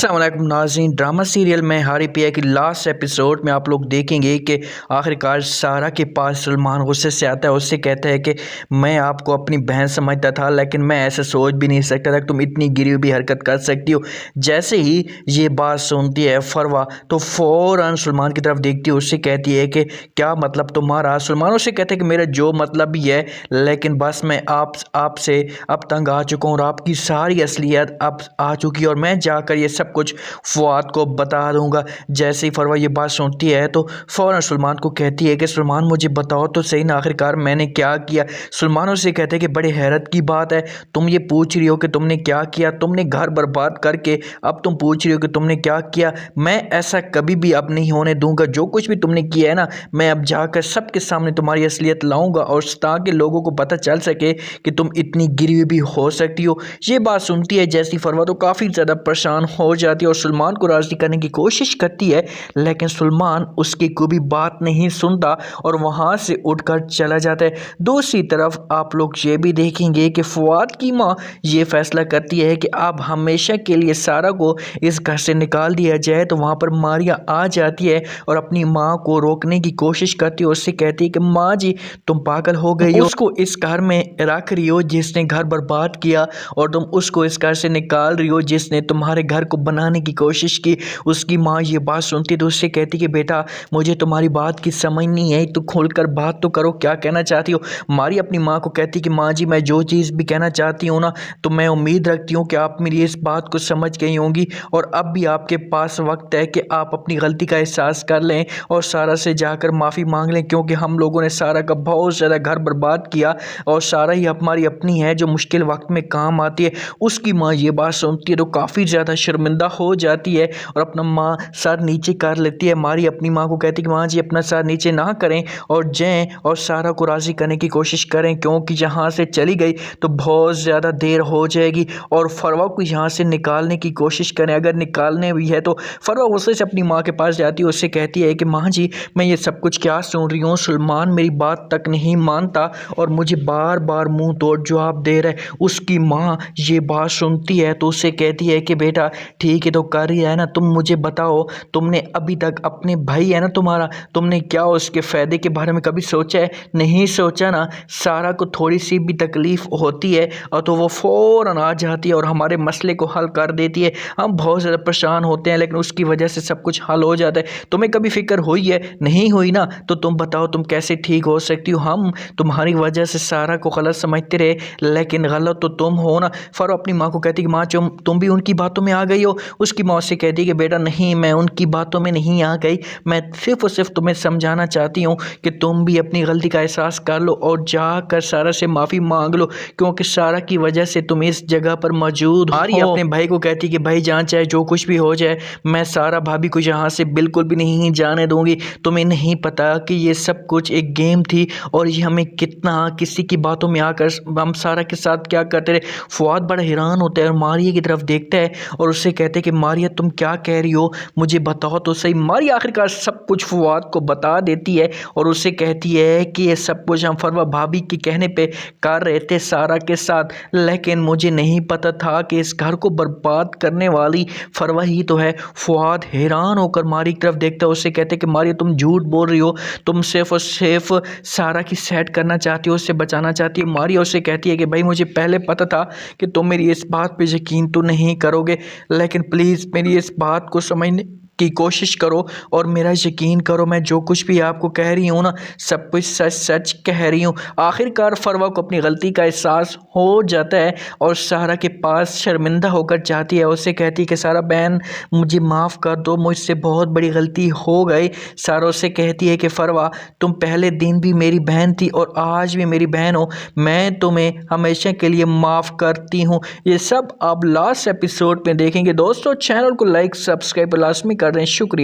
अस्सलामुअलैकुम नाज़रीन, drama serial में हारी पिया की लास्ट एपिसोड में आप लोग देखेंगे कि आखिरकार सारा के पास सलमान गुस्से से आता है। उससे कहता है कि मैं आपको अपनी बहन समझता था, लेकिन मैं ऐसे सोच भी नहीं सकता था कि तुम इतनी गिरी हुई हरकत कर सकती हो। जैसे ही ये बात सुनती है फरवा तो फ़ौरन सलमान की तरफ देखती है, उससे कहती है कि क्या मतलब तुम्हारा। सलमान उससे कहते हैं कि मेरा जो मतलब भी है, लेकिन बस मैं आपसे अब तंग आ चुका हूँ और आपकी सारी असलियत अब आ चुकी है और मैं जाकर ये सब कुछ फुआद को बता दूंगा। जैसे ही फरवा ये बात सुनती है तो फ़ौरन सलमान को कहती है कि सलमान मुझे बताओ तो सही ना, आखिरकार मैंने क्या किया। सलमान उससे कहते हैं कि बड़े हैरत की बात है, तुम ये पूछ रही हो कि तुमने क्या किया। तुमने घर बर्बाद करके अब तुम पूछ रही हो कि तुमने क्या किया। मैं ऐसा कभी भी अब नहीं होने दूंगा। जो कुछ भी तुमने किया है ना, मैं अब जाकर सबके सामने तुम्हारी असलियत लाऊंगा और ताकि लोगों को पता चल सके कि तुम इतनी गिरी हुई भी हो सकती हो। ये बात सुनती है जैसी फरवा तो काफ़ी ज़्यादा परेशान हो जाती है और सलमान को राज़ी करने की कोशिश करती है, लेकिन सलमान उसकी कोई भी बात नहीं सुनता और वहाँ से उठकर चला जाता है। दूसरी तरफ आप लोग ये भी देखेंगे कि फुआद की माँ ये फैसला करती है कि अब हमेशा के लिए सारा को इस घर से निकाल दिया जाए। तो वहाँ पर मारिया आ जाती है और अपनी माँ को रोकने की कोशिश करती है। उससे कहती है कि माँ जी तुम पागल हो गई हो, उसको इस घर में रख रही हो जिसने घर बर्बाद किया, और तुम उसको इस घर से निकाल रही हो जिसने तुम्हारे घर को बनाने की कोशिश की। उसकी माँ ये बात सुनती तो उससे कहती कि बेटा मुझे तुम्हारी बात की समझ नहीं है, तो खुलकर बात तो करो, क्या कहना चाहती हो। मारी अपनी माँ को कहती कि माँ जी मैं जो चीज़ भी कहना चाहती हूँ ना, तो मैं उम्मीद रखती हूँ कि आप मेरी इस बात को समझ गई होंगी और अब भी आपके पास वक्त है कि आप अपनी गलती का एहसास कर लें और सारा से जाकर माफ़ी मांग लें, क्योंकि हम लोगों ने सारा का बहुत ज़्यादा घर बर्बाद किया और सारा ही हमारी अपनी है जो मुश्किल वक्त में काम आती है। उसकी माँ ये बात सुनती है तो काफ़ी ज़्यादा शर्मिंदा हो जाती है और अपना माँ सर नीचे कर लेती है। मारी अपनी माँ को कहती है कि माँ जी अपना सर नीचे ना करें और जाएं और सारा को राज़ी करने की कोशिश करें, क्योंकि यहाँ से चली गई तो बहुत ज़्यादा देर हो जाएगी और फरवा को यहाँ से निकालने की कोशिश करें। अगर निकालने भी है तो फरवा गुस्से से अपनी माँ के पास जाती है, उससे कहती है कि माँ जी मैं ये सब कुछ क्या सुन रही हूँ। सलमान मेरी बात तक नहीं मानता और मुझे बार बार मुंह तोड़ जवाब दे रहा है। उसकी माँ ये बात सुनती है तो उससे कहती है कि बेटा ठीक है तो कर ही है ना, तुम मुझे बताओ तुमने अभी तक अपने भाई है ना तुम्हारा, तुमने क्या उसके फ़ायदे के बारे में कभी सोचा है? नहीं सोचा ना। सारा को थोड़ी सी भी तकलीफ़ होती है और तो वो फ़ौरन आ जाती है और हमारे मसले को हल कर देती है। हम बहुत ज़्यादा परेशान होते हैं लेकिन उसकी वजह से सब कुछ हल हो जाता है। तुम्हें कभी फ़िक्र हुई है? नहीं हुई ना, तो तुम बताओ तुम कैसे ठीक हो सकती हो। हम तुम्हारी वजह से सारा को गलत समझते रहे, लेकिन गलत तो तुम हो ना। फ़रो अपनी माँ को कहती कि माँ तुम भी उनकी बातों में आ गई हो। उसकी माँ से कहती कि बेटा नहीं, मैं उनकी बातों में नहीं आ गई, मैं सिर्फ़ और सिर्फ तुम्हें समझाना चाहती हूँ कि तुम भी अपनी गलती का एहसास कर लो और जाकर सारा से माफ़ी मांग लो, क्योंकि सारा की वजह से तुम इस जगह पर मौजूद हो। आरी अपने भाई को कहती कि भाई जान चाहे जो कुछ भी हो जाए, मैं सारा भाभी को यहाँ से बिल्कुल भी नहीं जाने दूँगी। तुम्हें नहीं पता कि ये सब कुछ एक गेम थी और ये हमें कितना किसी की बातों में आकर हम सारा के साथ क्या करते रहे। फुआद बड़ा हैरान होता है और मारिया की तरफ देखता है और उससे कहते हैं कि मारिया तुम क्या कह रही हो, मुझे बताओ तो सही। मारिया आखिरकार सब कुछ फुआद को बता देती है और उससे कहती है कि ये सब कुछ हम फरवा भाभी के कहने पे कर रहे थे सारा के साथ, लेकिन मुझे नहीं पता था कि इस घर को बर्बाद करने वाली फरवा ही तो है। फुआद हैरान होकर मारिया की तरफ देखता है, उससे कहते हैं कि मारिया तुम झूठ बोल रही हो, तुम सिर्फ और सिर्फ सारा की सेट करना चाहती हो, उससे बचाना चाहती है। मारिया उससे कहती है कि भाई मुझे पहले पता था कि तुम मेरी इस बात पे यकीन तो नहीं करोगे, लेकिन प्लीज़ मेरी इस बात को समझने की कोशिश करो और मेरा यकीन करो, मैं जो कुछ भी आपको कह रही हूँ ना सब कुछ सच सच कह रही हूँ। आखिरकार फरवा को अपनी गलती का एहसास हो जाता है और सारा के पास शर्मिंदा होकर जाती है। उससे कहती है कि सारा बहन मुझे माफ़ कर दो, मुझसे बहुत बड़ी गलती हो गई। सारा उससे कहती है कि फरवा तुम पहले दिन भी मेरी बहन थी और आज भी मेरी बहन हो, मैं तुम्हें हमेशा के लिए माफ़ करती हूँ। ये सब आप लास्ट एपिसोड में देखेंगे। दोस्तों चैनल को लाइक सब्सक्राइब लाजमी कर दें। शुक्रिया।